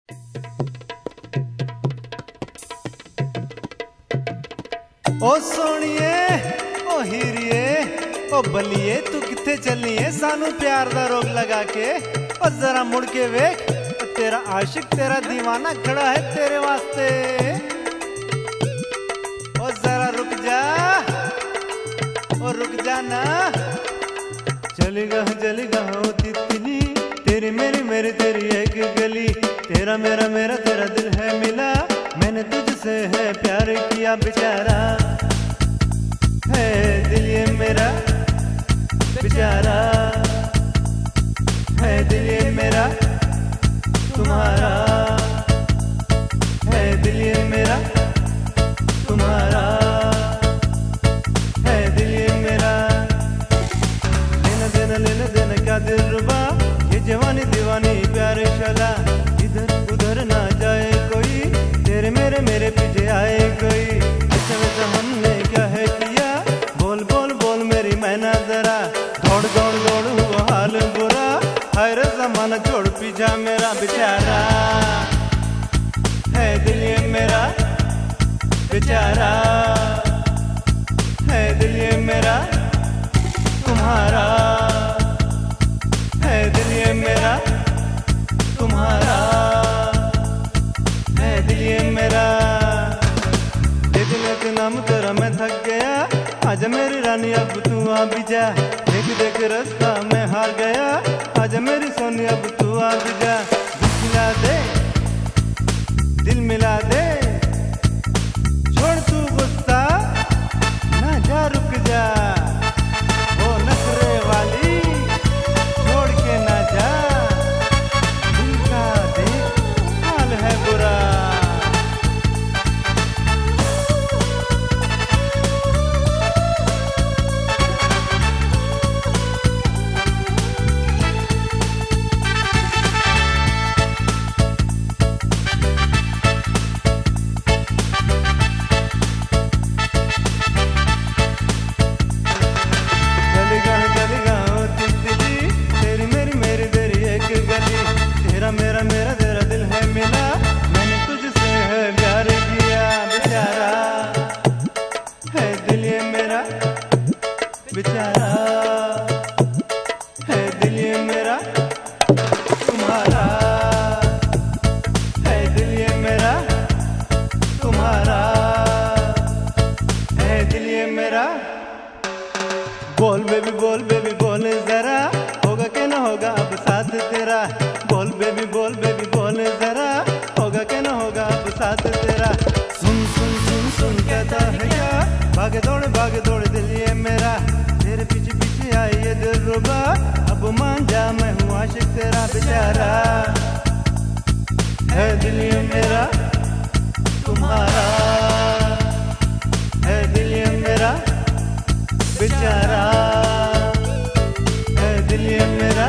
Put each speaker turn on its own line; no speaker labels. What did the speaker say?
ओ सोनिए ओ हीरिए ओ बलिए तू किथे चलिए सानू प्यार दा रोग लगा के। ओ जरा मुड़ के वेख तेरा आशिक तेरा दीवाना खड़ा है तेरे वास्ते। ओ जरा रुक जा ओ रुक जा ना। चलेगा ओ तितली तेरी मेरी तेरी एक गली। तेरा मेरा तेरा दिल है मिला मैंने तुझसे है प्यार किया बेचारा है दिल ये मेरा बेचारा है दिल ये मेरा तुम्हारा है दिल ये मेरा तुम्हारा है दिल ये मेरा। लेना देना का दिल रुबा ये जवानी दीवानी प्यार शला। इधर उधर ना जाए कोई तेरे मेरे पीछे आए कोई। अच्छा वैसा हमने क्या है किया बोल बोल बोल मेरी मैना जरा। दौड़ हुआ हाल बुरा हर जमाना छोड़ पीछा मेरा बेचारा है दिल ये मेरा बेचारा है दिल ये मेरा तुम्हारा है दिल ये मेरा तुम्हारा है दिल ये मेरा। देख नाम तेरा मैं थक गया आजा मेरी रानी अब तू आ भी जा। देख रास्ता मैं हार गया आजा मेरी सोनी अब तू आ भी जा। दिल मिला दे छोड़ तू गुस्सा ना जा रुक जा। ओ नखरे वाली छोड़ के ना जा दिल का देख हाल है बुरा। मेरा तेरा दिल है मिला मैंने तुझसे है प्यार किया बेचारा है दिल ये मेरा बेचारा है दिल ये मेरा तुम्हारा है दिल ये मेरा तुम्हारा है दिल ये मेरा। बोल बेबी बोल जरा होगा कि ना होगा अब साथ तेरा। बोल बेबी बोल जरा होगा कि ना होगा अब साथ तेरा। सुन कहता है क्या भागे दौड़ दिल ये मेरा। तेरे पीछे आई ये दिल रुबा अब मान जा मैं हूँ आशिक तेरा बेचारा है दिल ये मेरा तुम्हारा है दिल ये मेरा बेचारा है दिल ये मेरा।